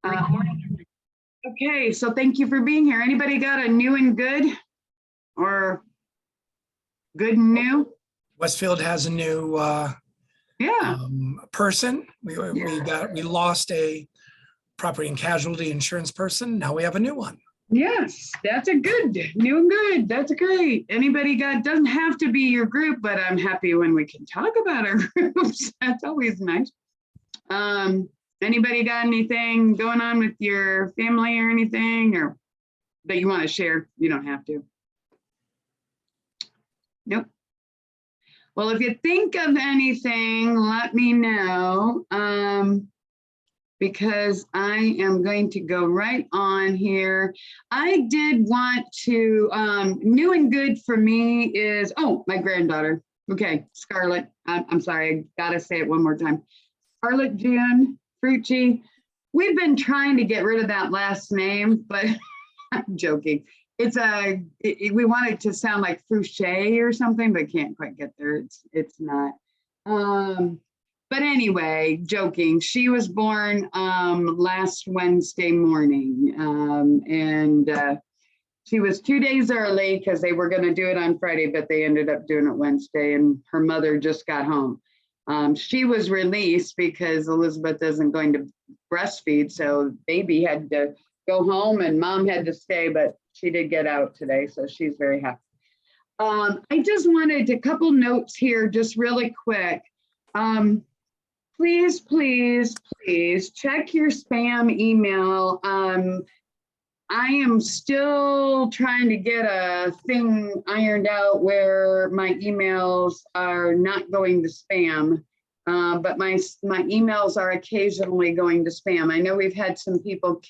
Uh, okay, so thank you for being here. Anybody got a new and good or good and new? Westfield has a new Yeah, person. We lost a property and casualty insurance person. Now we have a new one. yes, that's a good, new and good. That's great. Anybody got, doesn't have to be your group, but I'm happy when we can talk about our groups. That's always nice. Anybody got anything going on with your family or anything or that you want to share? You don't have to. Nope. Well, if you think of anything, let me know, because I am going to go right on here. I did want to, new and good for me is, oh, my granddaughter. Okay, Scarlett, I'm sorry, I gotta say it one more time. Scarlett June Frucci. We've been trying to get rid of that last name, but I'm joking. It's we want it to sound like Fouché or something, but can't quite get there. It's not. But anyway, joking. She was born last Wednesday morning, and she was 2 days early because they were going to do it on Friday, but they ended up doing it Wednesday, and her mother just got home. She was released because Elizabeth isn't going to breastfeed, so baby had to go home and mom had to stay, but she did get out today, so she's very happy. I just wanted a couple notes here, just really quick. Please, please, please check your spam email. I am still trying to get a thing ironed out where my emails are not going to spam, but my emails are occasionally going to spam. I know we've had some people,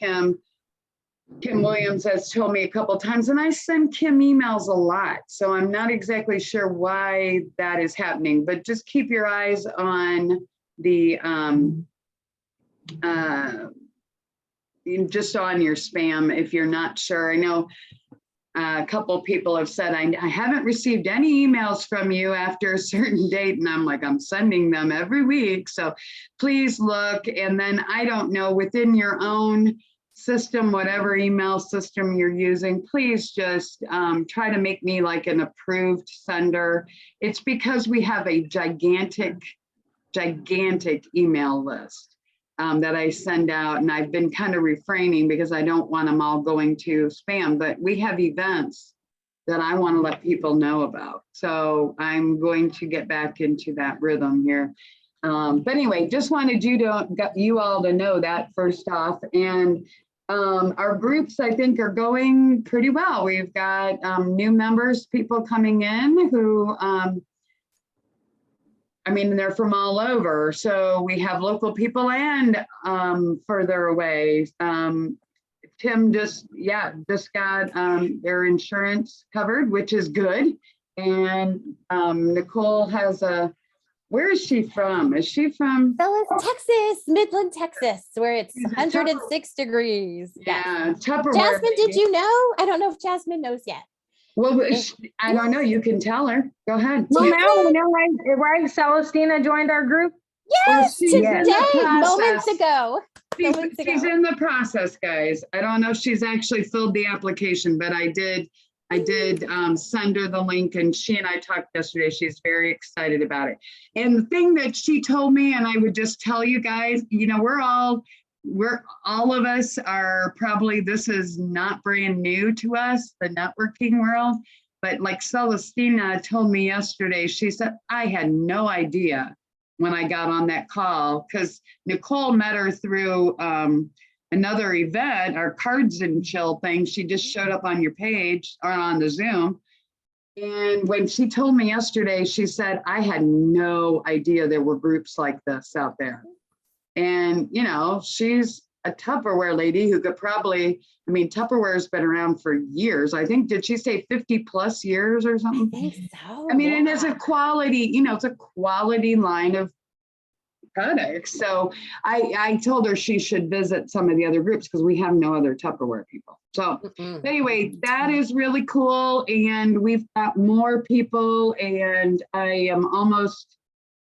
Kim Williams has told me a couple of times, and I send Kim emails a lot, so I'm not exactly sure why that is happening, but just keep your eyes on the just on your spam if you're not sure. I know a couple of people have said, I haven't received any emails from you after a certain date, and I'm like, I'm sending them every week, so please look. And then I don't know, within your own system, whatever email system you're using, please just try to make me like an approved sender. It's because we have a gigantic email list that I send out, and I've been kind of refraining because I don't want them all going to spam, but we have events that I want to let people know about. So I'm going to get back into that rhythm here. But anyway, just wanted you all to know that first off. And our groups, I think, are going pretty well. We've got new members, people coming in who, I mean, they're from all over. So we have local people and further away. Tim just got their insurance covered, which is good. And Nicole has where is she from? Is she from? Texas, Midland, Texas, where it's 106 degrees. Yeah, Tupperware. Jasmine, did you know? I don't know if Jasmine knows yet. Well, I don't know. You can tell her. Go ahead. Well, now we know, right? Celestina joined our group. Yes, today, moments ago. She's in the process, guys. I don't know if she's actually filled the application, but I did send her the link, and she and I talked yesterday. She's very excited about it. And the thing that she told me, and I would just tell you guys, you know, all of us are probably, this is not brand new to us, the networking world, but like Celestina told me yesterday, she said, I had no idea when I got on that call, because Nicole met her through another event, our Cards and Chill thing. She just showed up on your page or on the Zoom. And when she told me yesterday, she said, I had no idea there were groups like this out there. And, you know, she's a Tupperware lady who could probably, I mean, Tupperware has been around for years. I think, did she say 50 plus years or something? I think so. I mean, and it's a quality, you know, it's a quality line of products. So I told her she should visit some of the other groups because we have no other Tupperware people. So anyway, that is really cool. And we've got more people, and I am almost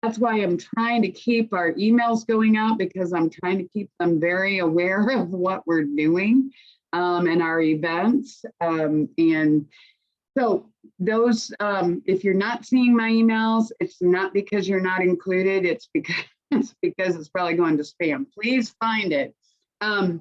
that's why I'm trying to keep our emails going out, because I'm trying to keep them very aware of what we're doing and our events. And so those, if you're not seeing my emails, it's not because you're not included, it's because it's probably going to spam. Please find it. And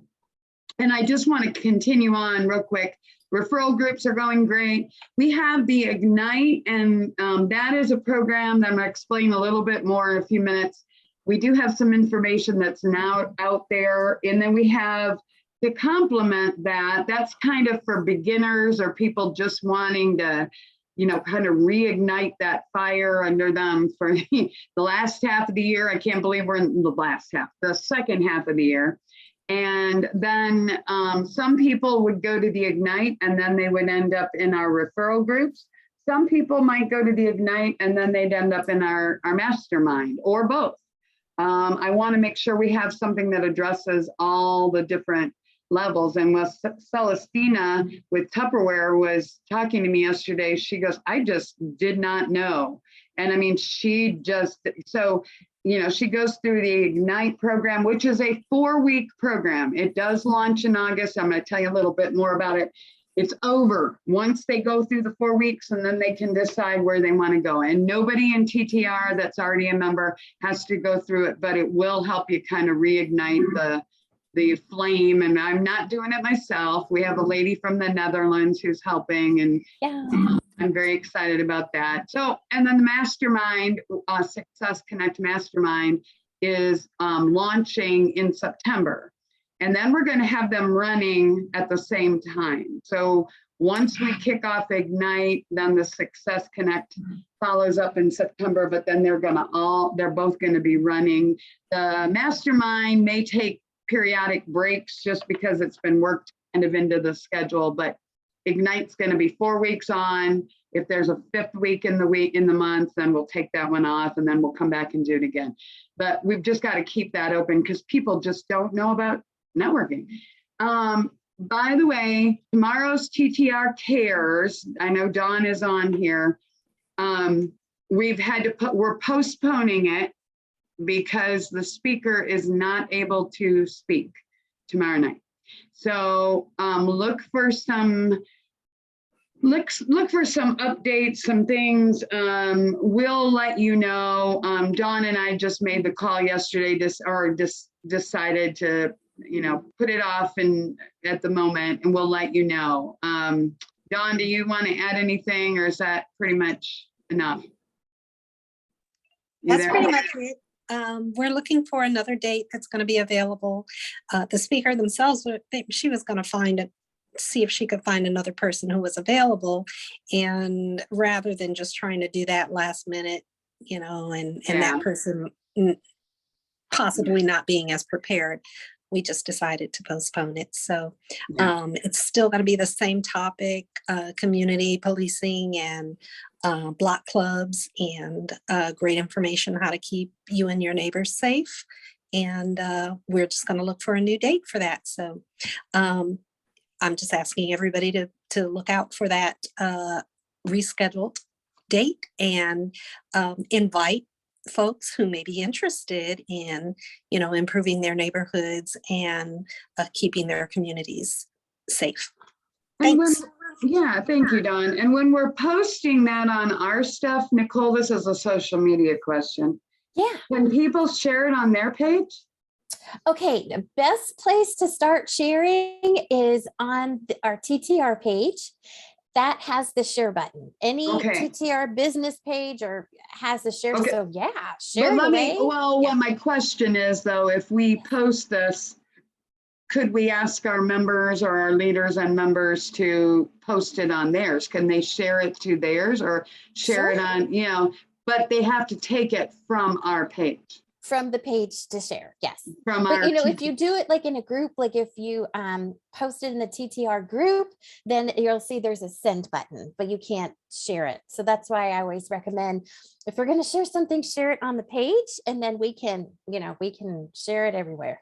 I just want to continue on real quick. Referral groups are going great. We have the Ignite, and that is a program that I'm going to explain a little bit more in a few minutes. We do have some information that's now out there, and then we have to complement that, that's kind of for beginners or people just wanting to, you know, kind of reignite that fire under them for the last half of the year. I can't believe we're in the last half, the second half of the year. And then some people would go to the Ignite and then they would end up in our referral groups. Some people might go to the Ignite and then they'd end up in our mastermind, or both. I want to make sure we have something that addresses all the different levels. And with Celestina with Tupperware was talking to me yesterday, she goes, I just did not know. And I mean, she just, so, you know, she goes through the Ignite program, which is a 4-week program. It does launch in August. I'm going to tell you a little bit more about it. It's over once they go through the 4 weeks, and then they can decide where they want to go. And nobody in TTR that's already a member has to go through it, but it will help you kind of reignite the flame. And I'm not doing it myself. We have a lady from the Netherlands who's helping, and Yeah. I'm very excited about that. So, and then the mastermind, Success Connect Mastermind is launching in September. And then we're going to have them running at the same time. So once we kick off Ignite, then the Success Connect follows up in September, but then they're both going to be running. The mastermind may take periodic breaks just because it's been worked kind of into the schedule, but Ignite's going to be 4 weeks on. If there's a 5th week in the month, then we'll take that one off and then we'll come back and do it again. But we've just got to keep that open because people just don't know about networking. By the way, tomorrow's TTR Cares, I know Dawn is on here. We're postponing it because the speaker is not able to speak tomorrow night. So look for some updates, some things. We'll let you know. Dawn and I just made the call yesterday, decided to, you know, put it off and at the moment, and we'll let you know. Dawn, do you want to add anything, or is that pretty much enough? That's pretty much it. We're looking for another date that's going to be available. The speaker themselves, she was going to see if she could find another person who was available, and rather than just trying to do that last minute, you know, and that person possibly not being as prepared, we just decided to postpone it. So it's still going to be the same topic, community policing and block clubs, and great information how to keep you and your neighbors safe. And we're just going to look for a new date for that. So I'm just asking everybody to look out for that rescheduled date, and invite folks who may be interested in, you know, improving their neighborhoods and keeping their communities safe. Thanks. Thank you, Dawn. And when we're posting that on our stuff, Nicole, this is a social media question. Yeah. Can people share it on their page? Okay, the best place to start sharing is on our TTR page. That has the share button. Any TTR business page or has the share. Okay. So yeah, share it away. Well, my question is though, if we post this, could we ask our members or our leaders and members to post it on theirs? Can they share it to theirs or share it on, you know, but they have to take it from our page. From the page to share, yes. From but our you know, if you do it like in a group, like if you post it in the TTR group, then you'll see there's a send button, but you can't share it. So that's why I always recommend, if we're going to share something, share it on the page, and then we can, you know, we can share it everywhere.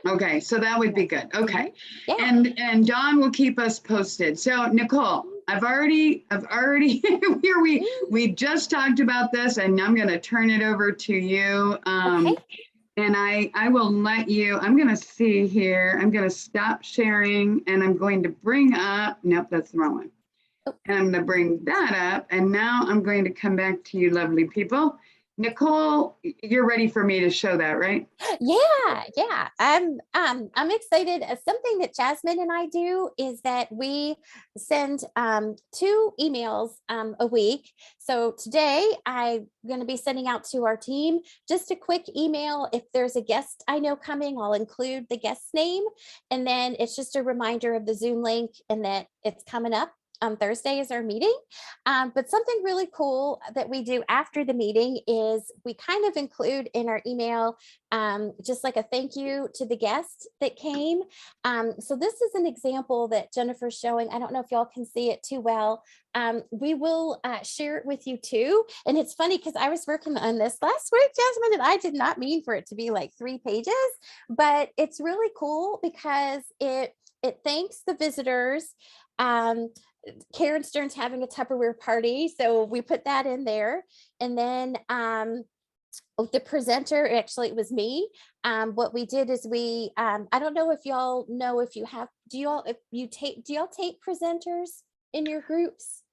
Okay, so that would be good. Okay. Yeah. And Dawn will keep us posted. So Nicole, I've already, here we just talked about this and I'm going to turn it over to you. Okay. And I will let you, I'm going to see here. I'm going to stop sharing and I'm going to bring up, nope, that's the wrong one. And I'm going to bring that up. And now I'm going to come back to you lovely people. Nicole, you're ready for me to show that, right? Yeah. I'm excited. Something that Jasmine and I do is that we send 2 emails a week. So today I'm going to be sending out to our team just a quick email. If there's a guest I know coming, I'll include the guest's name. And then it's just a reminder of the Zoom link and that it's coming up. Thursday is our meeting. But something really cool that we do after the meeting is we kind of include in our email just like a thank you to the guest that came. So this is an example that Jennifer's showing. I don't know if y'all can see it too well. We will share it with you too. And it's funny because I was working on this last week, Jasmine, and I did not mean for it to be like 3 pages, but it's really cool because it thanks the visitors. Karen Stern's having a Tupperware party, so we put that in there. And then the presenter, actually it was me. What we did is we, I don't know if y'all know if you have, do y'all tape presenters in your groups?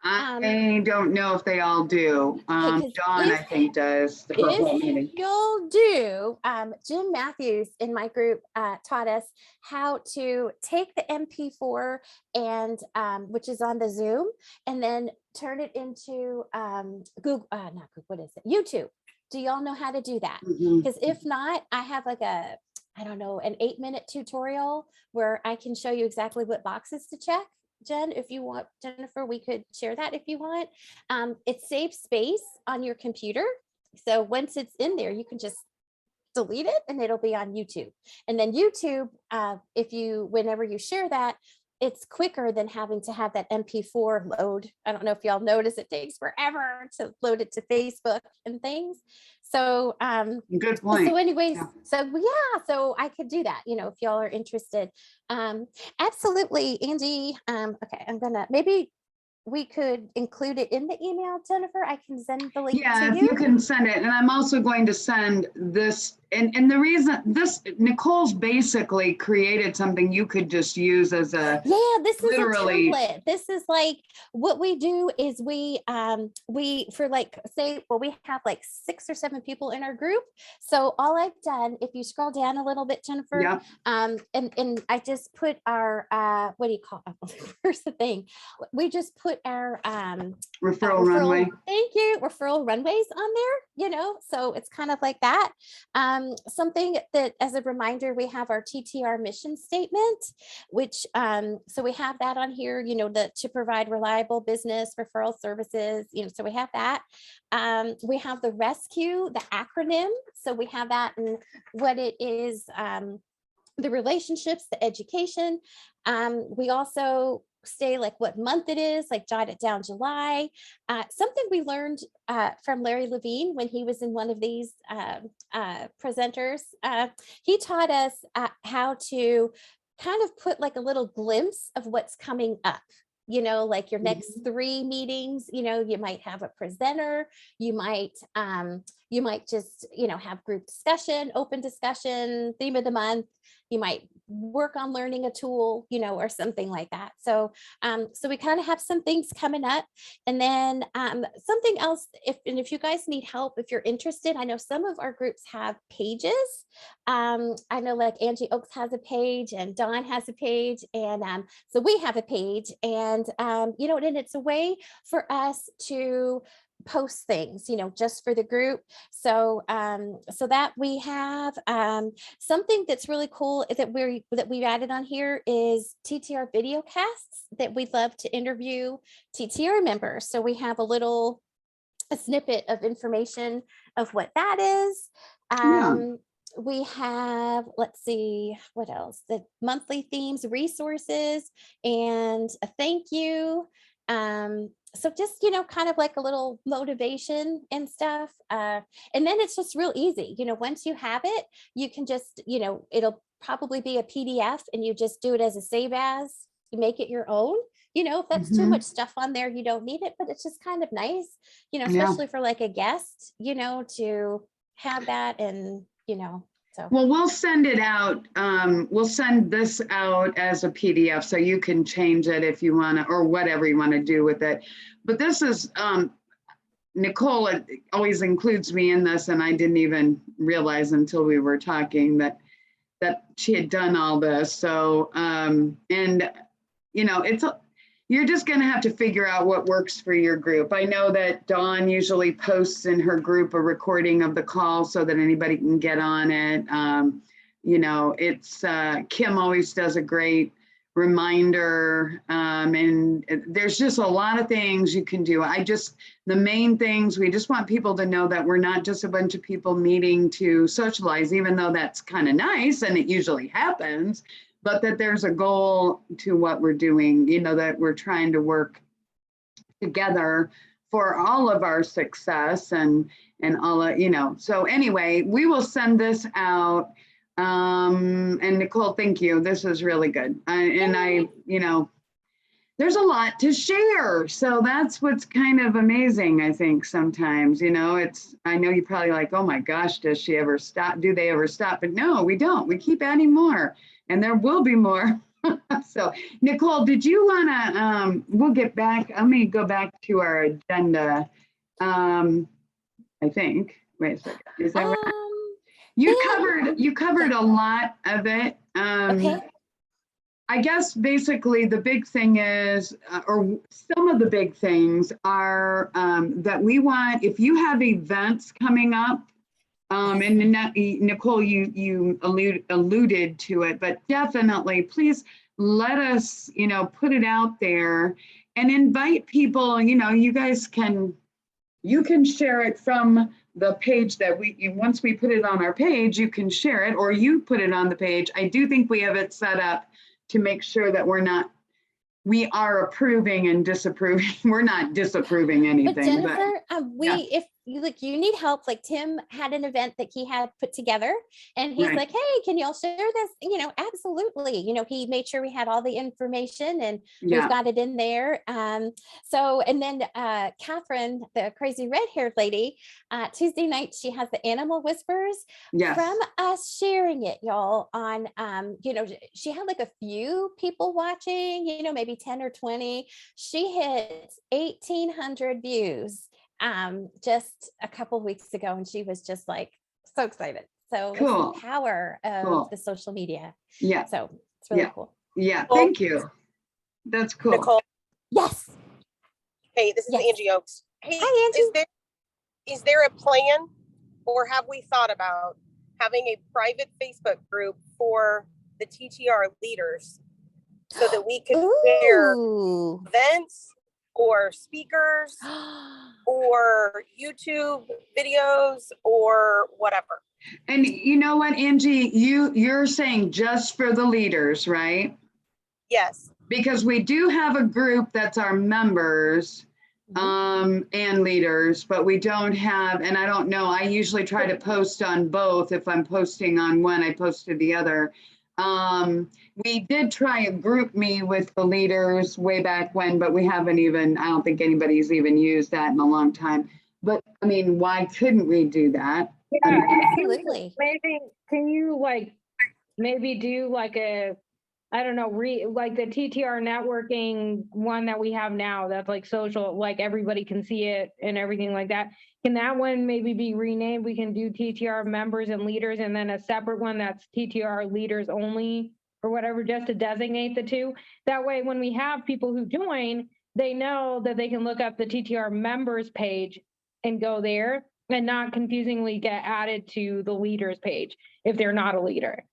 I don't know if they all do. Dawn, I think, does. For a whole meeting. If you'll do, Jim Matthews in my group taught us how to take the MP4 and which is on the Zoom, and then turn it into Google, not Google, what is it? YouTube. Do y'all know how to do that? Because if not, I have like I don't know, an 8-minute tutorial where I can show you exactly what boxes to check. Jen, if you want, Jennifer, we could share that if you want. It saves space on your computer. So once it's in there, you can just delete it and it'll be on YouTube. And then YouTube, whenever you share that, it's quicker than having to have that MP4 load. I don't know if y'all notice it takes forever to load it to Facebook and things. So good point. So anyways, Yeah. So I could do that, if y'all are interested. Absolutely, Angie. Okay, maybe we could include it in the email, Jennifer. I can send the link Yeah, to if you can send it. And I'm also going to send this. And the reason Nicole's basically created something you could just use as a, this literally. is a template. This is like what we do is we for like, say, well, we have like 6 or 7 people in our group. So all I've done, if you scroll down a little bit, Jennifer, Yeah. And I just put our what do you call it? Where's the thing? We just put our referral runway. Thank you. Referral runways on there, so it's kind of like that. Something that, as a reminder, we have our TTR mission statement, which so we have that on here, to provide reliable business referral services, so we have that. We have the rescue, the acronym. So we have that and what it is, the relationships, the education. We also say like what month it is, like jot it down, July. Something we learned from Larry Levine when he was in one of these presenters. He taught us how to kind of put like a little glimpse of what's coming up. Like your next 3 meetings, you might have a presenter, you might just, have group discussion, open discussion, theme of the month. You might work on learning a tool, or something like that. So, so we kind of have some things coming up, and then something else. If you guys need help, if you're interested, I know some of our groups have pages. I know like Angie Oaks has a page, and Dawn has a page, and so we have a page, and and it's a way for us to post things, just for the group. So so that we have something that's really cool that we've added on here is TTR video casts that we'd love to interview TTR members. So we have a snippet of information of what that is. We have, let's see, what else? The monthly themes, resources, and a thank you. So just, kind of like a little motivation and stuff. And then it's just real easy. Once you have it, you can just, it'll probably be a PDF and you just do it as a save as, you make it your own, if that's too Mhm. much stuff on there, you don't need it, but it's just kind of nice, Yeah. especially for like a guest, to have that and, so. Well, we'll send it out. We'll send this out as a PDF so you can change it if you want to, or whatever you want to do with it. But this is, Nicole always includes me in this, and I didn't even realize until we were talking that she had done all this. So, you're just going to have to figure out what works for your group. I know that Dawn usually posts in her group a recording of the call so that anybody can get on it. Kim always does a great reminder, and there's just a lot of things you can do. The main things, we just want people to know that we're not just a bunch of people meeting to socialize, even though that's kind of nice and it usually happens, but that there's a goal to what we're doing, that we're trying to work together for all of our success and all of, so anyway, we will send this out. And Nicole, thank you. This is really good. There's a lot to share. So that's what's kind of amazing, I think, sometimes, I know you're probably like, oh my gosh, does she ever stop? Do they ever stop? But no, we don't. We keep adding more, and there will be more. So Nicole, did you want to, we'll get back. Let me go back to our agenda. I think, wait a second. Is that right? You covered a lot of it. Okay. I guess basically the big thing is, or some of the big things are that we want, if you have events coming up, and Nicole, you alluded to it, but definitely please let us, put it out there and invite people, you guys you can share it from the page that once we put it on our page, you can share it, or you put it on the page. I do think we have it set up to make sure that we are approving and disapproving. We're not disapproving anything. But Jennifer, if you need help, like Tim had an event that he had put together and he's Right. like, hey, can y'all share this? Absolutely. He made sure we had all the information and we've got it in there. And then Catherine, the crazy red-haired lady, Tuesday night, she has the Animal Whispers. Yes. From us sharing it, y'all, on, she had like a few people watching, maybe 10 or 20. She hit 1,800 views just a couple weeks ago, and she was just like so excited. So Cool. It's the power of the social media. Yeah. So it's really cool. Yeah. Thank you. That's cool. Nicole. Yes. Hey, this is Angie Oakes. Hey, hi, Angie. Is there a plan, or have we thought about having a private Facebook group for the TTR leaders so that we could share events or speakers or YouTube videos or whatever? And you know what, Angie, you're saying just for the leaders, right? Yes. Because we do have a group that's our members and leaders, but we don't have, and I don't know, I usually try to post on both. If I'm posting on one, I post to the other. We did try a group me with the leaders way back when, but we haven't even, I don't think anybody's even used that in a long time. But I mean, why couldn't we do that? Yeah, absolutely. Maybe, can you maybe do I don't know, like the TTR networking one that we have now that's like social, like everybody can see it and everything like that. Can that one maybe be renamed? We can do TTR members and leaders, and then a separate one that's TTR leaders only or whatever, just to designate the two. That way, when we have people who join, they know that they can look up the TTR members page and go there and not confusingly get added to the leaders page if they're not a leader.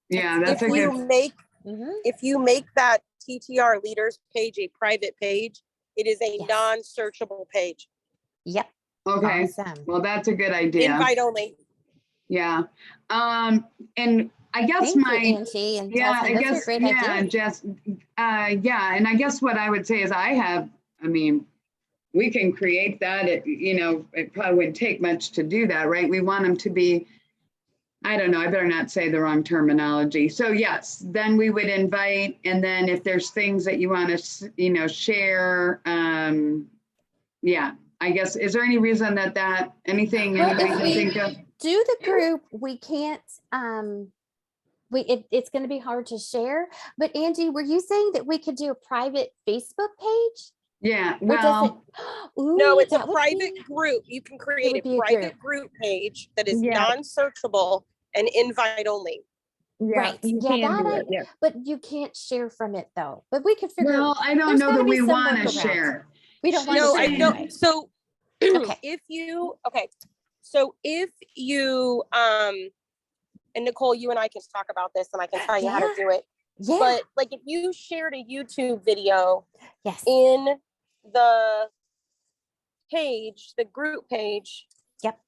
Yeah, that's if you make that TTR leaders page a private page, it is a non-searchable page. Yep. Okay. Awesome. Well, that's a good idea. Invite only. Yeah. And I guess Thank you, Angie and Jasmine. Those are great ideas. And I guess what I would say is we can create that. It probably wouldn't take much to do that, right? We want them to be I don't know, I better not say the wrong terminology. So yes, then we would invite, and then if there's things that you want to, share, yeah, I guess, is there any reason that anything Well, anybody if can we think of? do the group, we can't, it's going to be hard to share. But Angie, were you saying that we could do a private Facebook page? Yeah, Or does it? well, No, Ooh, it's a that would private be, group. You can it create would a be a group. private group page that is Yeah. non-searchable and invite only. Yeah, Right. you Yeah, can do that it. Yeah. but you can't share from it though. But we could figure. well, I don't there's know gotta that be we some want to workarounds. share. We don't want No, to I share don't. anyway. So Okay. if you, so if you, and Nicole, you and I can talk about this and I can tell you how to do it. Yeah. But like if you shared a YouTube video Yes. in the page, the group page. Yep.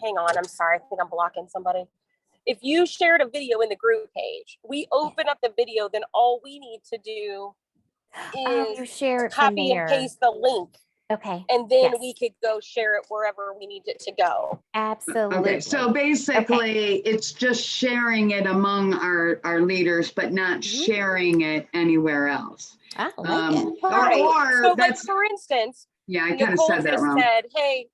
Hang on, I'm sorry. I think I'm blocking somebody. If you shared a video in the group page, we open up the video, then all we need to do Oh, you is share it from copy and there. paste the link. Okay. And then Yes. we could go share it wherever we need it to go. Absolutely. Okay, so basically it's just sharing it among our leaders, but not sharing it anywhere else. I like it. Right. Or So like that's, for instance, yeah, I kind of Nicole said that just wrong. said, hey,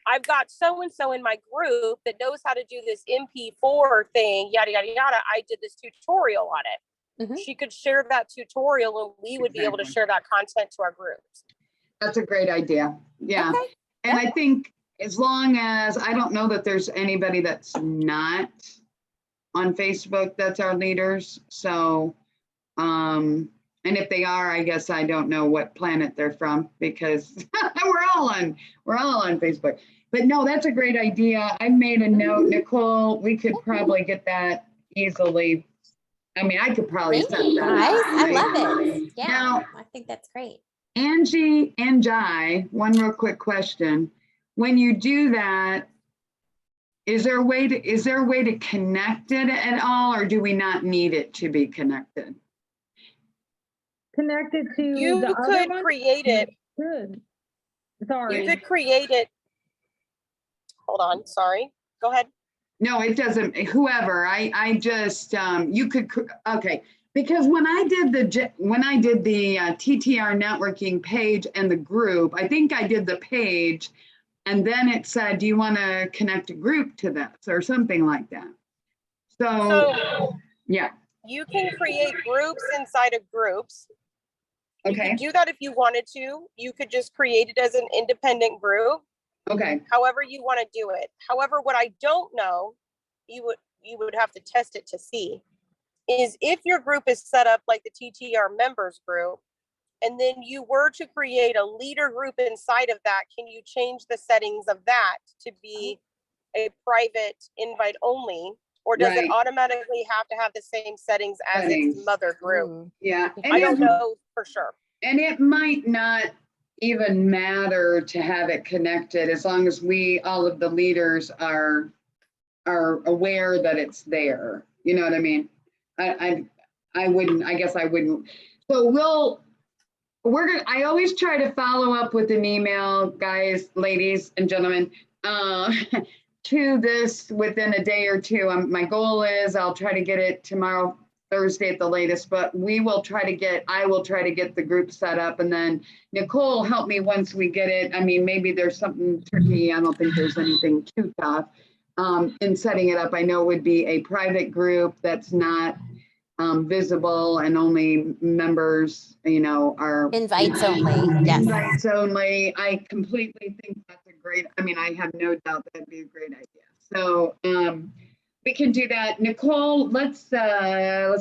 I've got so-and-so in my group that knows how to do this MP4 thing, yada, yada, yada. I did this tutorial on it. Mhm. She could share that tutorial and we would be able to Exactly. share that content to our groups. That's a great idea. Yeah. Okay. And Yep. I think as long as, I don't know that there's anybody that's not on Facebook that's our leaders. So, and if they are, I guess I don't know what planet they're from because we're all on Facebook. But no, that's a great idea. I made a note, Nicole, we could probably get that easily. I mean, I could probably set Great, that guys. up, I right? love it. Yeah. Now, I think that's great. Angie and Jai, one real quick question. When you do that, is there a way to connect it at all, or do we not need it to be connected? Connected to You the other could one? create it. Good. Sorry. You could create it. Hold on, sorry. Go ahead. No, it doesn't, whoever, I just, you could, okay. Because when I did the TTR networking page and the group, I think I did the page and then it said, do you want to connect a group to this or something like that? So, yeah. You can create groups inside of groups. You Okay. could do that if you wanted to. You could just create it as an independent group. Okay. However you want to do it. However, what I don't know, you would have to test it to see, is if your group is set up like the TTR members group, and then you were to create a leader group inside of that, can you change the settings of that to be a private invite only? Or does it automatically have to have the same settings as its mother group? Yeah. I don't know for sure. And it might not even matter to have it connected as long as all of the leaders are aware that it's there. You know what I mean? I guess I wouldn't. So I always try to follow up with an email, guys, ladies and gentlemen, to this within a day or two. My goal is I'll try to get it tomorrow, Thursday at the latest, but I will try to get the group set up, and then Nicole help me once we get it. I mean, maybe there's something tricky. I don't think there's anything too tough in setting it up. I know it would be a private group that's not visible and only members, are Invites only. Yes. invites only. I completely think that's I have no doubt that'd be a great idea. So we can do that. Nicole, let's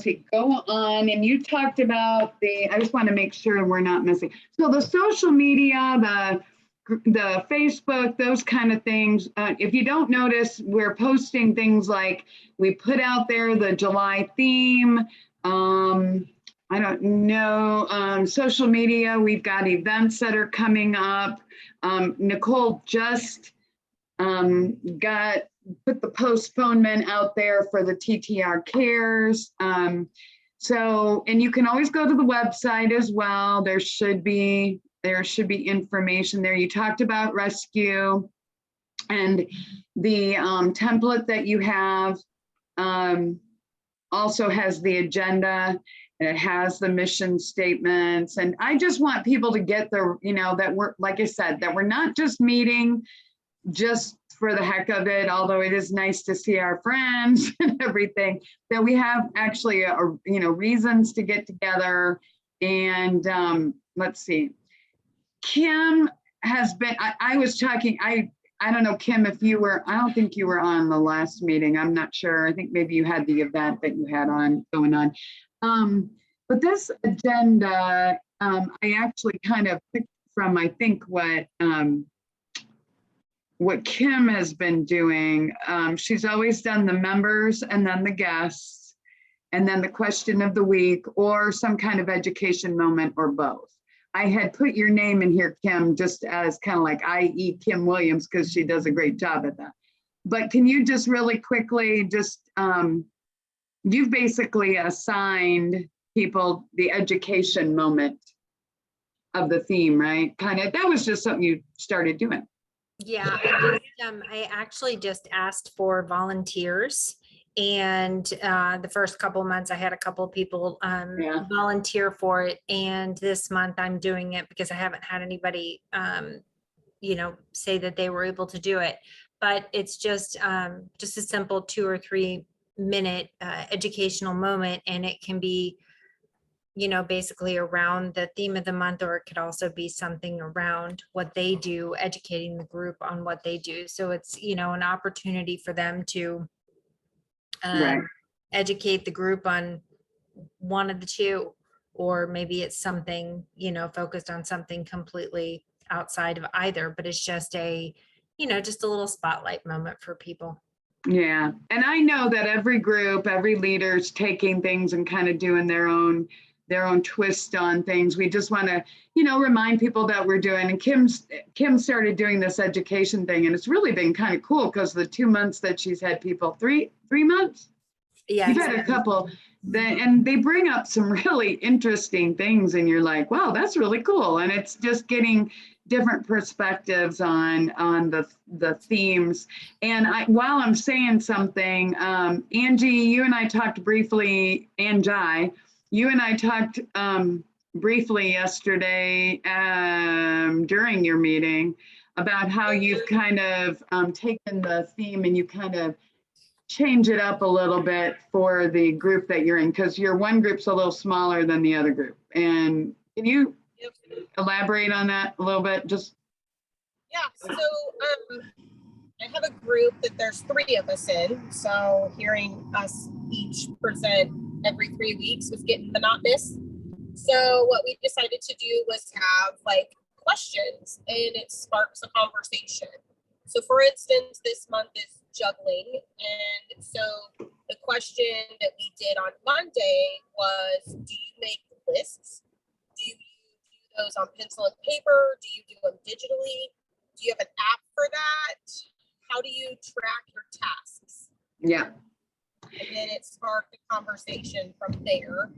see, go on. And you talked about I just want to make sure we're not missing. So the social media, the Facebook, those kind of things. If you don't notice, we're posting things like we put out there the July theme. I don't know, social media, we've got events that are coming up. Nicole just put the postponement out there for the TTR Cares. And you can always go to the website as well. There should be information there. You talked about rescue. And the template that you have also has the agenda, and it has the mission statements. And I just want people to get the, that we're, like I said, that we're not just meeting just for the heck of it, although it is nice to see our friends and everything, that we have actually, reasons to get together. And let's see, Kim has been, I was talking, I don't know, Kim, if you were, I don't think you were on the last meeting. I'm not sure. I think maybe you had the event that you had going on. But this agenda, I actually kind of picked from, I think, what Kim has been doing. She's always done the members and then the guests, and then the question of the week, or some kind of education moment, or both. I had put your name in here, Kim, just as kind of like i.e. Kim Williams, because she does a great job at that. But can you just really quickly just, you've basically assigned people the education moment of the theme, right? Kind of, that was just something you started doing. Yeah, I actually just asked for volunteers, and the first couple of months I had a couple of people volunteer for it, and this month I'm doing it because I haven't had anybody say that they were able to do it. But it's just a simple 2 or 3 minute educational moment, and it can be basically around the theme of the month, or it could also be something around what they do, educating the group on what they do. So it's, an opportunity for them to educate the group on one of the two, or maybe it's something, focused on something completely outside of either, but it's just a little spotlight moment for people. Yeah. And I know that every group, every leader's taking things and kind of doing their own twist on things. We just want to, remind people that we're doing. And Kim started doing this education thing, and it's really been kind of cool because the 2 months that she's had people, three months. Yeah, you've had a couple and they bring up some really interesting things, and you're like, wow, that's really cool. And it's just getting different perspectives on the themes. And while I'm saying something, Angie, you and I talked briefly, and Jai, you and I talked briefly yesterday during your meeting about how you've kind of taken the theme and you kind of change it up a little bit for the group that you're in, because your one group's a little smaller than the other group. And can you elaborate on that a little bit? Yeah, so I have a group that there's 3 of us in, so hearing us each present every 3 weeks was getting monotonous. So what we decided to do was have questions, and it sparks a conversation. So for instance, this month is juggling, and so the question that we did on Monday was, do you make lists? Do you do those on pencil and paper? Do you do them digitally? Do you have an app for that? How do you track your tasks? Yeah. And then it sparked a conversation from there,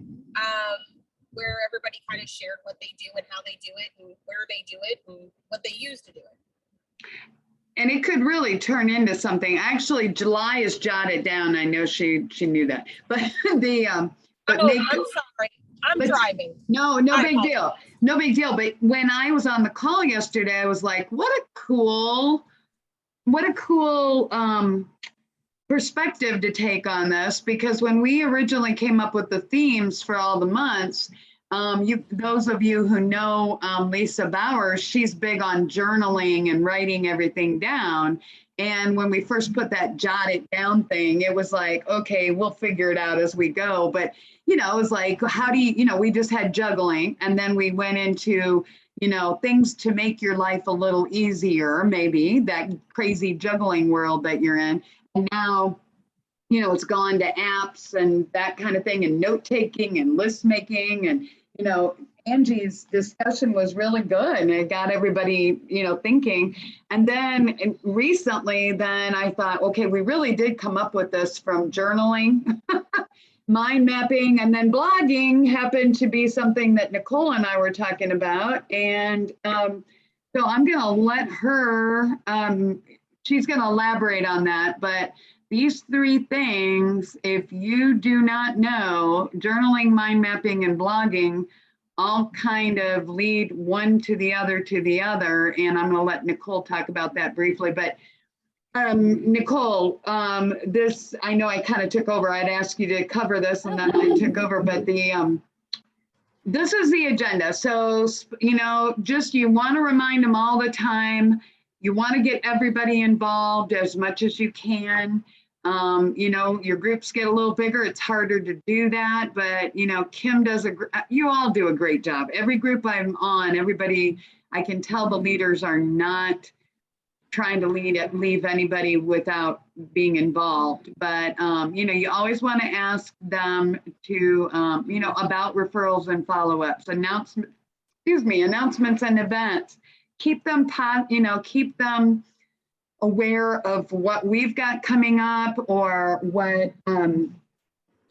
where everybody kind of shared what they do and how they do it and where they do it and what they use to do it. And it could really turn into something. Actually, July is jotted down. I know she knew that, but I'm sorry, I'm driving. No big deal. No big deal. But when I was on the call yesterday, I was like, what a cool perspective to take on this, because when we originally came up with the themes for all the months, those of you who know Lisa Bowers, she's big on journaling and writing everything down. And when we first put that jot it down thing, it was like, okay, we'll figure it out as we go. But, it was like, how do you, we just had juggling, and then we went into, things to make your life a little easier, maybe that crazy juggling world that you're in. And now, it's gone to apps and that kind of thing, and note-taking and list making. And, Angie's discussion was really good, and it got everybody, thinking. And then recently, I thought, okay, we really did come up with this from journaling, mind mapping, and then blogging happened to be something that Nicole and I were talking about. And so I'm going to let her she's going to elaborate on that, but these 3 things, if you do not know, journaling, mind mapping, and blogging all kind of lead one to the other, and I'm going to let Nicole talk about that briefly. But Nicole, this, I know I kind of took over. I'd ask you to cover this, and then I took over, but this is the agenda. So, you know, just you want to remind them all the time. You want to get everybody involved as much as you can. You know, your groups get a little bigger. It's harder to do that, but you know, Kim does you all do a great job. Every group I'm on, everybody, I can tell the leaders are not trying to leave anybody without being involved. But, you know, you always want to ask them to, you know, about referrals and follow-ups, announcements and events. Keep them, keep them aware of what we've got coming up or what,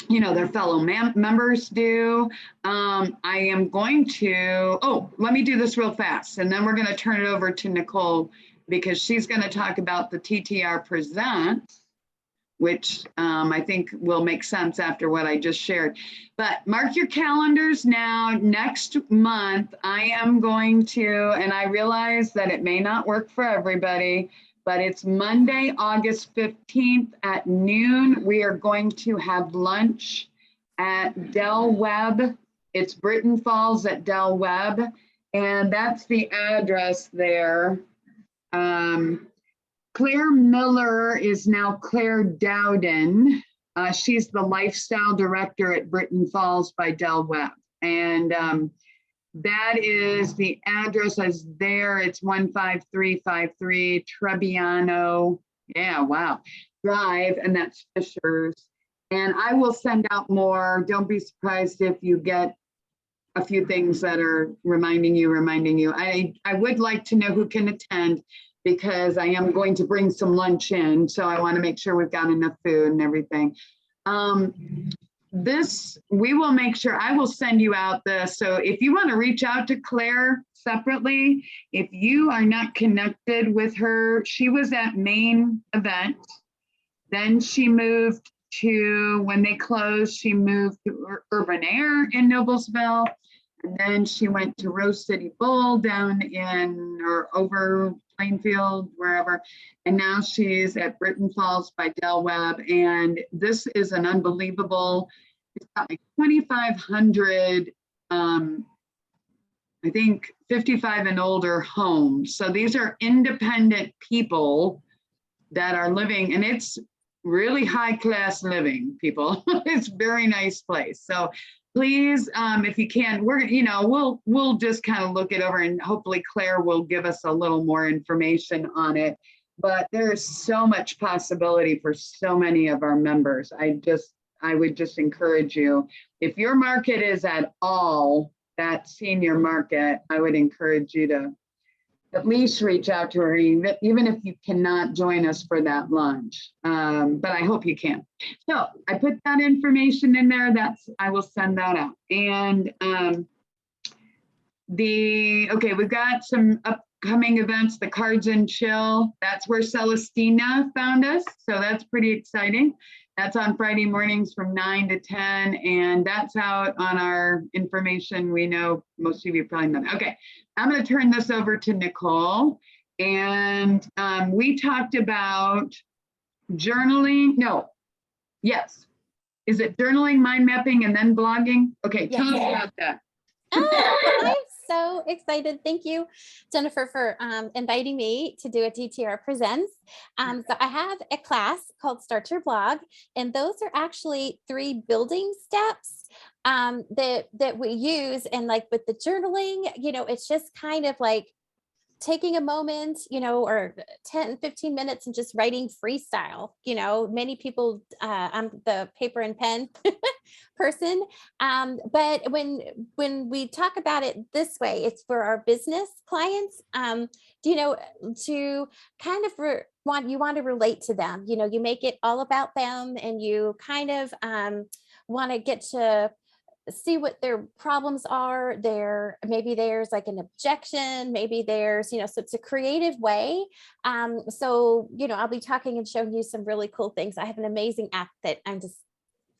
you know, their fellow members do. I am going to, let me do this real fast, and then we're going to turn it over to Nicole, because she's going to talk about the TTR Presents, which I think will make sense after what I just shared. But mark your calendars now. Next month, I am going to, and I realize that it may not work for everybody, but it's Monday, August 15th at noon. We are going to have lunch at Del Webb. It's Britton Falls at Del Webb, and that's the address there. Claire Miller is now Claire Dowden. She's the lifestyle director at Britton Falls by Del Webb. And that is the address is there. It's 15353 Trebbiano. Yeah, wow. Drive, and that's Fishers. And I will send out more. Don't be surprised if you get a few things that are reminding you. I would like to know who can attend, because I am going to bring some lunch in. So I want to make sure we've got enough food and everything. We will make sure, I will send you out this. So if you want to reach out to Claire separately, if you are not connected with her, she was at Main Event. Then she moved to, when they closed, she moved to Urban Air in Noblesville. And then she went to Rose City Bowl down in or over Plainfield, wherever. And now she's at Britton Falls by Del Webb. And this is an unbelievable, it's got like 2,500, I think 55 and older homes. So these are independent people that are living, and it's really high class living, people. It's a very nice place. So please, if you can, we'll just kind of look it over, and hopefully Claire will give us a little more information on it. But there's so much possibility for so many of our members. I would just encourage you, if your market is at all that senior market, I would encourage you to at least reach out to her, even if you cannot join us for that lunch. But I hope you can. So I put that information in there. I will send that out. And we've got some upcoming events, the Cards and Chill. That's where Celestina found us. So that's pretty exciting. That's on Friday mornings from 9 to 10. And that's out on our information. We know most of you probably know. Okay, I'm going to turn this over to Nicole. And we talked about journaling. Yes. Is it journaling, mind mapping, and then blogging? Okay, tell us about that. I'm so excited. Thank you, Jennifer, for inviting me to do a TTR Presents. So I have a class called Start Your Blog, and those are actually 3 building steps that we use. And like with the journaling, it's just kind of like taking a moment, or 10, 15 minutes and just writing freestyle. Many people, I'm the paper and pen person. But when we talk about it this way, it's for our business clients, to kind of want to relate to them. You make it all about them, and you kind of want to get to see what their problems are. Maybe there's like an objection, maybe there's, so it's a creative way. So, I'll be talking and showing you some really cool things. I have an amazing app that I'm just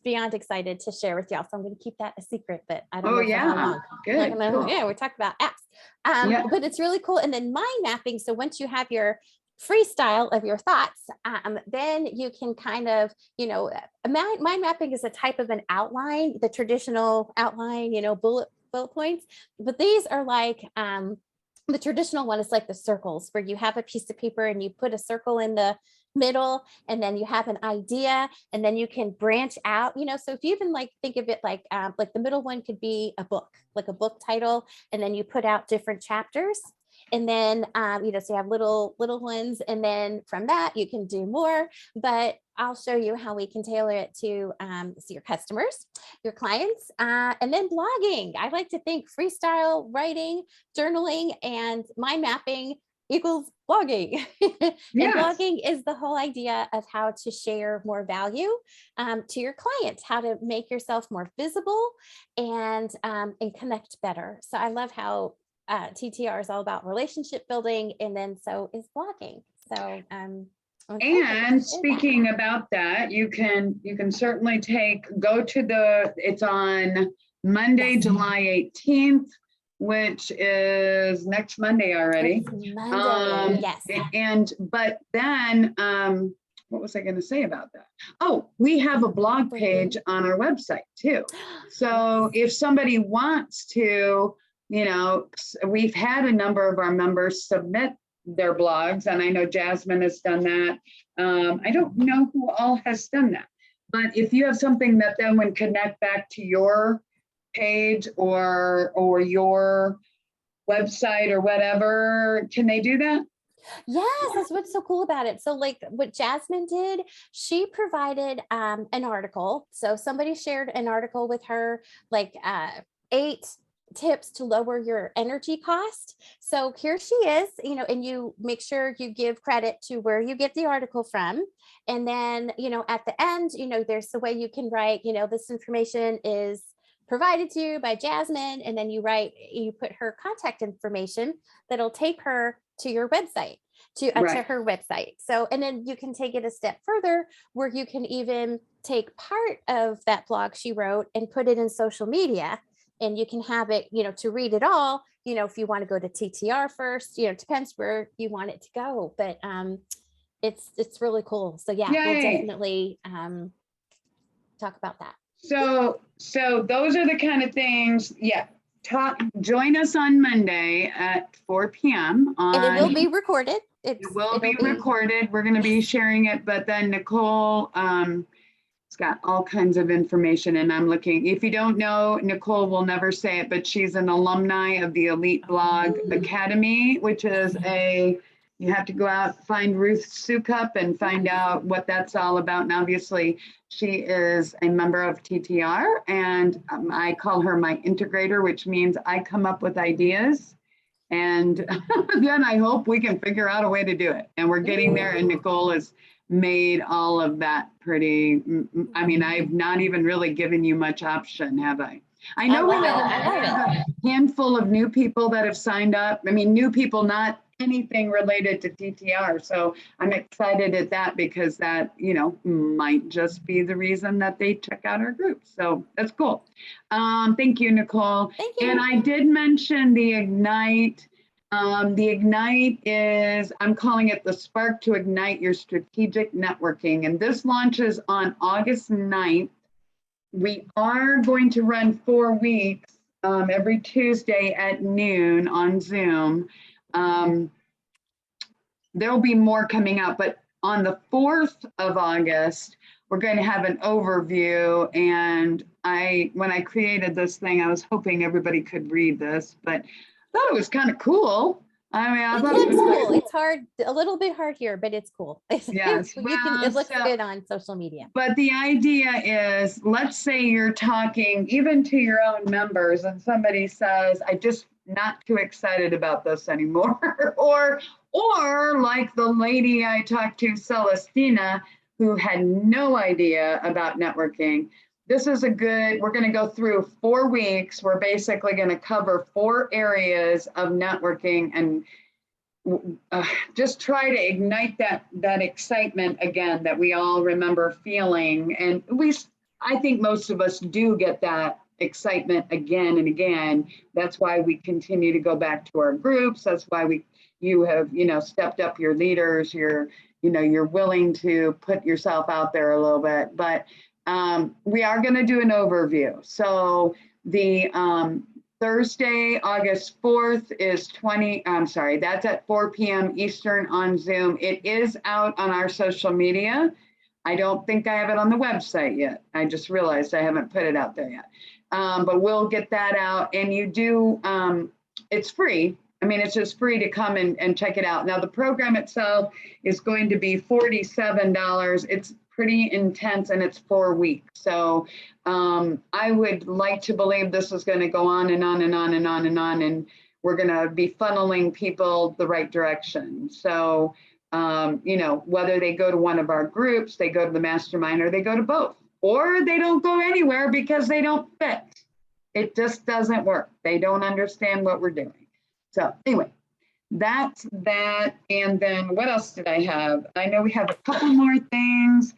beyond excited to share with y'all. So I'm going to keep that a secret, but I don't know for how long. Good. Cool. Yeah, we're talking about apps. But it's really cool. And then mind mapping. So once you have your freestyle of your thoughts, then you can kind of, mind mapping is a type of an outline, the traditional outline, bullet points. But these are like, the traditional one is like the circles, where you have a piece of paper and you put a circle in the middle, and then you have an idea, and then you can branch out, so if you even like think of it like the middle one could be a book, like a book title, and then you put out different chapters. And then, so you have little ones, and then from that you can do more, but I'll show you how we can tailor it to your customers, your clients, and then blogging. I like to think freestyle writing, journaling, and mind mapping equals blogging. And blogging is the whole idea of how to share more value to your clients, how to make yourself more visible and connect better. So I love how TTR is all about relationship building, and then so is blogging. So and speaking about that, you can certainly it's on Monday, July 18th, which is next Monday already. Monday, yes. But then, what was I going to say about that? Oh, we have a blog page on our website too. So if somebody wants to, we've had a number of our members submit their blogs, and I know Jasmine has done that. I don't know who all has done that, but if you have something that then would connect back to your page or your website or whatever, can they do that? Yes, that's what's so cool about it. So like what Jasmine did, she provided an article. So somebody shared an article with her, like 8 tips to lower your energy cost. So here she is, and you make sure you give credit to where you get the article from. And then, at the end, there's the way you can write, this information is provided to you by Jasmine. And then you put her contact information that'll take her to your website, to her website. So, and then you can take it a step further, where you can even take part of that blog she wrote and put it in social media. And you can have it, to read it all, if you want to go to TTR first, depends where you want it to go, but it's really cool. So yeah, we'll definitely talk about that. So those are the kind of things, join us on Monday at 4 p.m. And it will be recorded. It will be recorded. We're going to be sharing it, but then Nicole, it's got all kinds of information, and I'm looking. If you don't know, Nicole will never say it, but she's an alumni of the Elite Blog Academy, which is you have to go out, find Ruth Sukup and find out what that's all about. And obviously she is a member of TTR, and I call her my integrator, which means I come up with ideas. And then I hope we can figure out a way to do it. And we're getting there, and Nicole is made all of that pretty, I've not even really given you much option, have I? I know we have a handful of new people that have signed up. New people, not anything related to TTR. So I'm excited at that, because that, might just be the reason that they check out our group. So that's cool. Thank you, Nicole. Thank you. And I did mention the Ignite. The Ignite is, I'm calling it the Spark to Ignite Your Strategic Networking. And this launches on August 9th. We are going to run 4 weeks, every Tuesday at noon on Zoom. There'll be more coming out, but on the 4th of August, we're going to have an overview. And when I created this thing, I was hoping everybody could read this, but I thought it was kind of cool. I thought it was cool. It's hard, a little bit hard here, but it's cool. Yes, it looks good on social media. But the idea is, let's say you're talking even to your own members, and somebody says, "I just not too excited about this anymore," or like the lady I talked to, Celestina, who had no idea about networking. this is a good, we're going to go through 4 weeks. We're basically going to cover 4 areas of networking and just try to ignite that excitement again that we all remember feeling. And I think most of us do get that excitement again and again. That's why we continue to go back to our groups. That's why you have, stepped up your leaders. You're willing to put yourself out there a little bit, but we are going to do an overview. So the Thursday, August 4th is that's at 4 p.m. Eastern on Zoom. It is out on our social media. I don't think I have it on the website yet. I just realized I haven't put it out there yet. But we'll get that out, and it's free. I mean, it's just free to come and check it out. Now, the program itself is going to be $47. It's pretty intense, and it's 4 weeks. So I would like to believe this is going to go on and on and on and on and on, and we're going to be funneling people the right direction. So, whether they go to one of our groups, they go to the mastermind, or they go to both, or they don't go anywhere because they don't fit. It just doesn't work. They don't understand what we're doing. So anyway, that's that. And then what else did I have? I know we have a couple more things.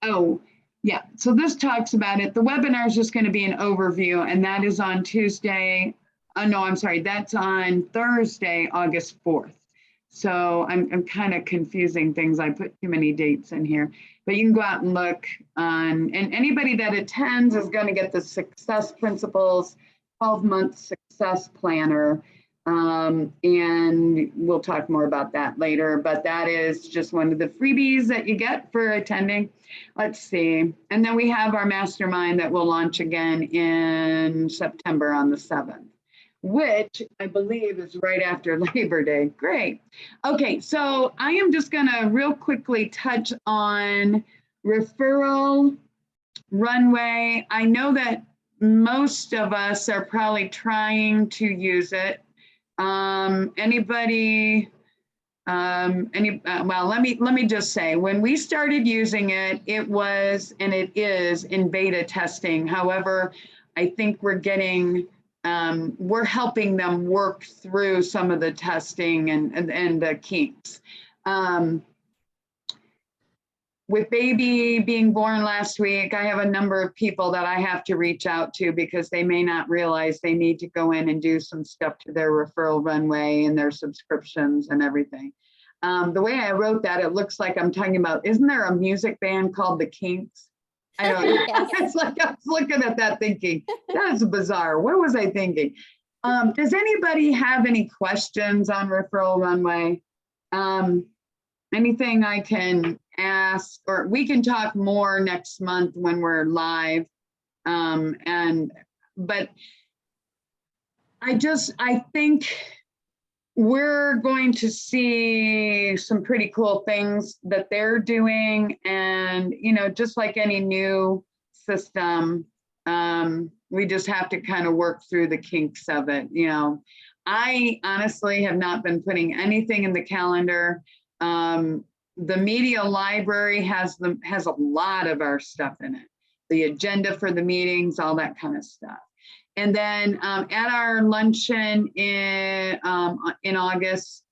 Oh, yeah. So this talks about it. The webinar is just going to be an overview, and that is on Tuesday. No, I'm sorry. That's on Thursday, August 4th. So I'm kind of confusing things. I put too many dates in here, but you can go out and look on, and anybody that attends is going to get the Success Principles 12-month success planner. And we'll talk more about that later, but that is just one of the freebies that you get for attending. Let's see. And then we have our mastermind that will launch again in September on the 7th, which I believe is right after Labor Day. Great. Okay, so I am just gonna real quickly touch on referral runway. I know that most of us are probably trying to use it. Anybody, well, let me just say, when we started using it, it was, and it is in beta testing. However, I think we're helping them work through some of the testing and the kinks. With baby being born last week, I have a number of people that I have to reach out to because they may not realize they need to go in and do some stuff to their referral runway and their subscriptions and everything. The way I wrote that, it looks like I'm talking about, isn't there a music band called the Kinks? I don't know. Yes. It's like I was looking at that thinking, that's bizarre. What was I thinking? Does anybody have any questions on referral runway? Anything I can ask, or we can talk more next month when we're live. But I think we're going to see some pretty cool things that they're doing. And, just like any new system, we just have to kind of work through the kinks of it. I honestly have not been putting anything in the calendar. The media library has a lot of our stuff in it, the agenda for the meetings, all that kind of stuff. And then at our luncheon in August,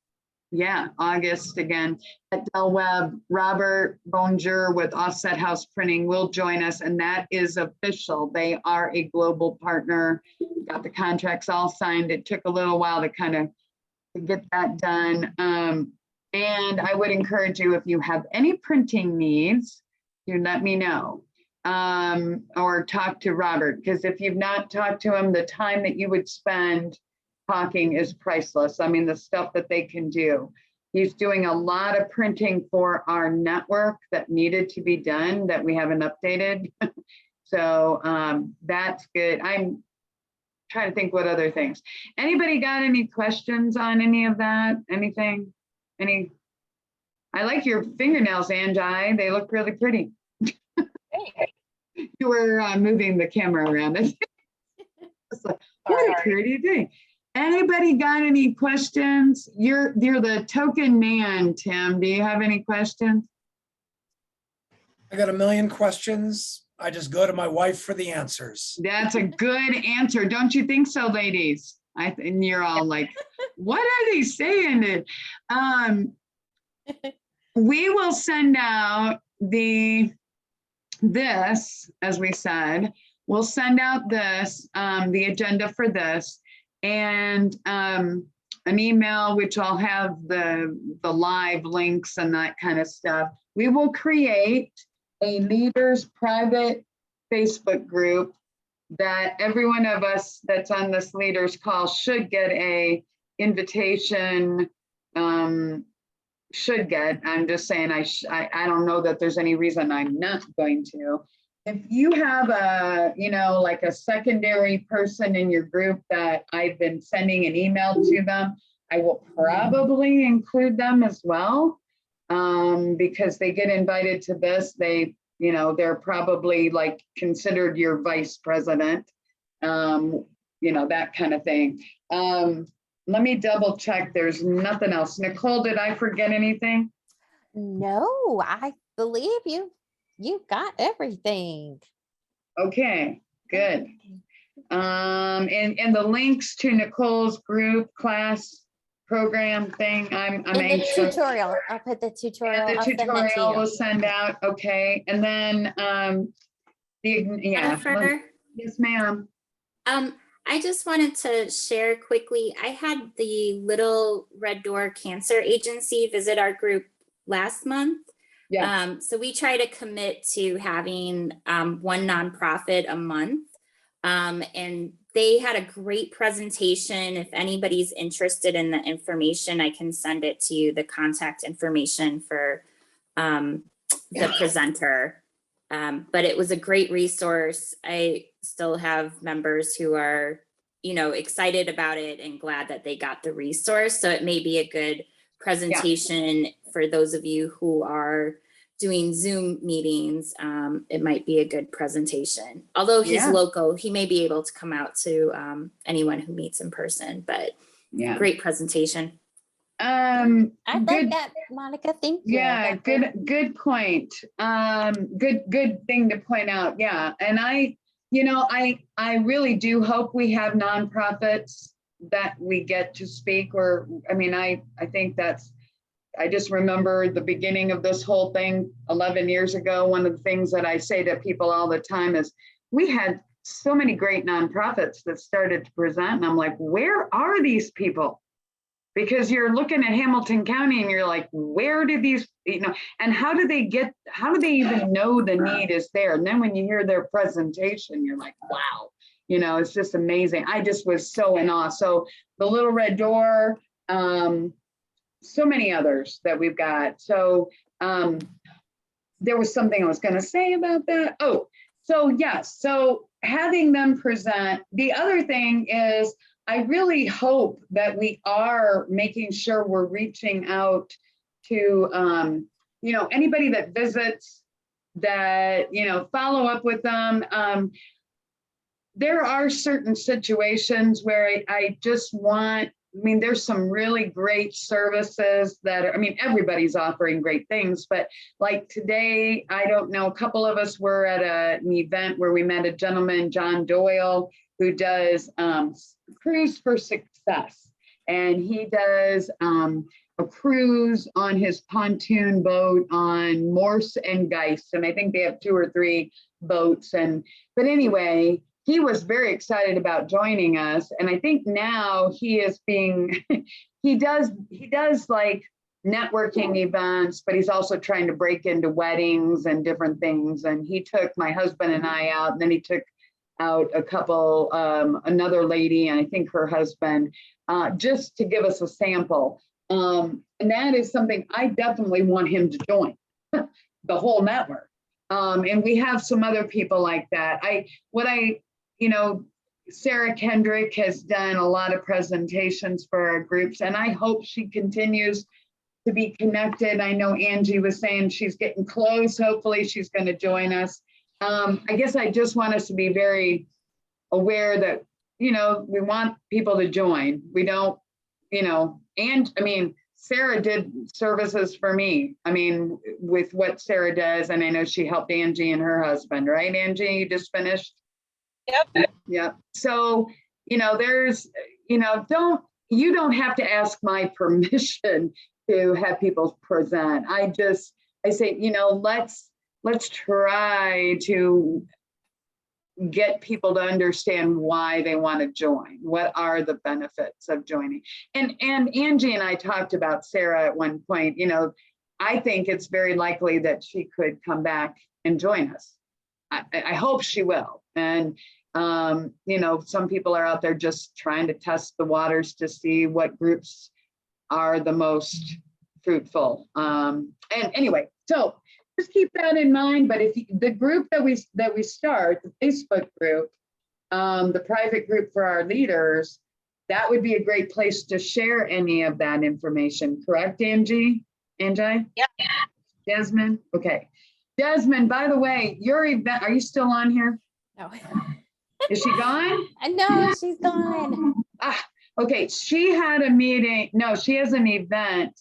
August again, at Del Webb, Robert Bonger with Offset House Printing will join us, and that is official. They are a global partner. Got the contracts all signed. It took a little while to kind of get that done. And I would encourage you, if you have any printing needs, you let me know, or talk to Robert, because if you've not talked to him, the time that you would spend talking is priceless. I mean, the stuff that they can do. He's doing a lot of printing for our network that needed to be done that we haven't updated. So that's good. I'm trying to think what other things. Anybody got any questions on any of that? Anything? I like your fingernails, Anjai. They look really pretty. You were moving the camera around. It's like, what a pretty thing. Anybody got any questions? You're the token man, Tim. Do you have any questions? I got a million questions. I just go to my wife for the answers. That's a good answer. Don't you think so, ladies? And you're all like, what are they saying? We will send out this, as we said, we'll send out this, the agenda for this, and an email, which I'll have the live links and that kind of stuff. We will create a leaders private Facebook group that every one of us that's on this leaders call should get a invitation, should get. I'm just saying, I don't know that there's any reason I'm not going to. If you have a, like a secondary person in your group that I've been sending an email to them, I will probably include them as well, because they get invited to this. They're probably like considered your vice president, that kind of thing. Let me double check. There's nothing else. Nicole, did I forget anything? No, I believe you got everything. Okay, good. And the links to Nicole's group class program thing, I'm In the anxious. tutorial, I'll put the tutorial. The I'll send that to tutorial you. will send out, okay. And then, Jennifer, yes, ma'am. I just wanted to share quickly. I had the Little Red Door Cancer Agency visit our group last month. Yeah. So we try to commit to having one nonprofit a month. And they had a great presentation. If anybody's interested in the information, I can send it to you, the contact information for the presenter. But it was a great resource. I still have members who are, excited about it and glad that they got the resource. So it may be a good presentation for those of you who are doing Zoom meetings. It might be a good presentation. Although he's local, he may be able to come out to anyone who meets in person, but great presentation. I like that, Monica. Thank you. Yeah, good point. Good thing to point out. Yeah. And I really do hope we have nonprofits that we get to speak, I think I just remember the beginning of this whole thing 11 years ago. One of the things that I say to people all the time is we had so many great nonprofits that started to present, and I'm like, where are these people? Because you're looking at Hamilton County and you're like, where did these, and how do they even know the need is there? And then when you hear their presentation, you're like, wow, it's just amazing. I just was so in awe. So the Little Red Door, so many others that we've got. So there was something I was going to say about that. Oh, so yes. So having them present. The other thing is, I really hope that we are making sure we're reaching out to, anybody that visits, that, follow up with them. There are certain situations where I just want, there's some really great services that are, everybody's offering great things, but like today, I don't know, a couple of us were at an event where we met a gentleman, John Doyle, who does Cruise for Success. And he does a cruise on his pontoon boat on Morse and Geist. And I think they have 2 or 3 boats. But anyway, he was very excited about joining us. And I think now he is being, he does like networking events, but he's also trying to break into weddings and different things. And he took my husband and I out, and then he took out a couple, another lady, and I think her husband, just to give us a sample. And that is something I definitely want him to join, the whole network. And we have some other people like that. Sarah Kendrick has done a lot of presentations for our groups, and I hope she continues to be connected. I know Angie was saying she's getting close. Hopefully she's going to join us. I guess I just want us to be very aware that, we want people to join. We don't, Sarah did services for me. I mean, with what Sarah does, and I know she helped Angie and her husband, right? Angie, you just finished? Yep. Yep. So, you know, there's, you know, you don't have to ask my permission to have people present. I say, you know, let's try to get people to understand why they want to join. What are the benefits of joining? And Angie and I talked about Sarah at one point. You know, I think it's very likely that she could come back and join us. I hope she will. And you know, some people are out there just trying to test the waters to see what groups are the most fruitful. And anyway, so just keep that in mind. But if the group that we start, the Facebook group, the private group for our leaders, that would be a great place to share any of that information. Correct, Angie? Yep. Desmond? Okay. Desmond, by the way, your event, are you still on here? No. Is she gone? No, she's gone. Okay. She had a meeting. No, she has an event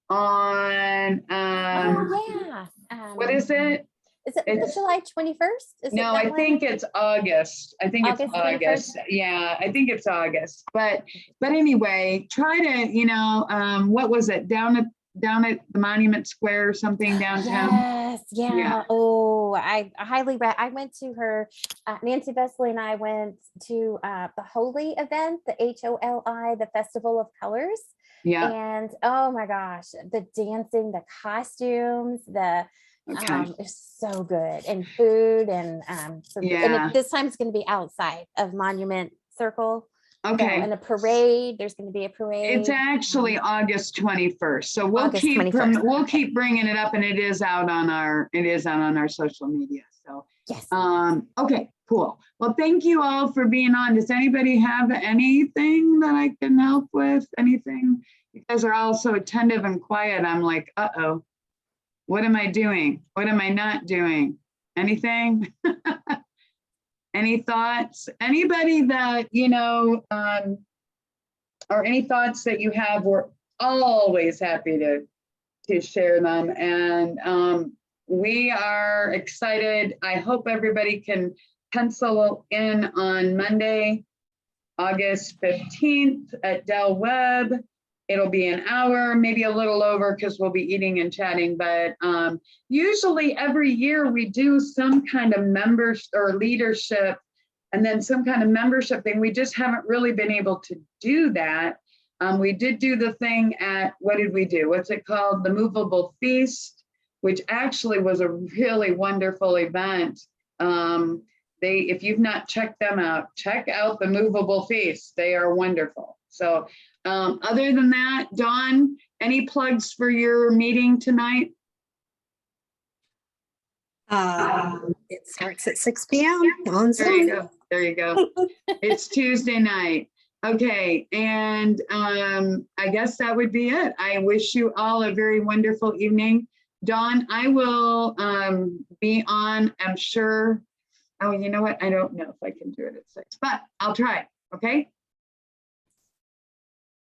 on, Oh, yeah. what is it? Is it It's- July 21st? No, I think it's August. I think it's August August. 21st? Yeah, I think it's August. But anyway, try to, you know, what was it? Down at the Monument Square or something downtown? Yes, yeah. Yeah. Oh, I highly I went to her, Nancy Vesley and I went to the Holy event, the HOLI, the Festival of Colors. Yeah. And oh my gosh, the dancing, the costumes, Okay. it's so good, and food, and Yeah. this time it's going to be outside of Monument Circle. Okay. So, and a parade. There's going to be a parade. It's actually August 21st. So we'll August keep 21st. we'll keep bringing it up, and it is out on our social media. So Yes. okay, cool. Well, thank you all for being on. Does anybody have anything that I can help with? Anything? You guys are all so attentive and quiet. I'm like, uh-oh, what am I doing? What am I not doing? Anything? Any thoughts? Anybody that, you know, or any thoughts that you have, we're always happy to share them. And we are excited. I hope everybody can pencil in on Monday, August 15th at Del Webb. It'll be an hour, maybe a little over, because we'll be eating and chatting. But usually every year we do some kind of members or leadership, and then some kind of membership thing. We just haven't really been able to do that. We did do the thing at, what did we do? What's it called? The Movable Feast, which actually was a really wonderful event. If you've not checked them out, check out the Movable Feast. They are wonderful. So other than that, Dawn, any plugs for your meeting tonight? It starts at 6 p.m. on There you Zoom. go. There you go. It's Tuesday night. Okay. And I guess that would be it. I wish you all a very wonderful evening. Dawn, I will be on, I'm sure. Oh, you know what? I don't know if I can do it at 6, but I'll try. Okay.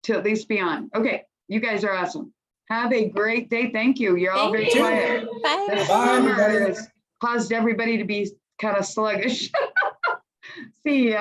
To at least be on. Okay. You guys are awesome. Have a great day. Thank you. You're all very Thank you. quiet. Bye. The Bye, summer everybody. has caused everybody to be kind of sluggish. See ya.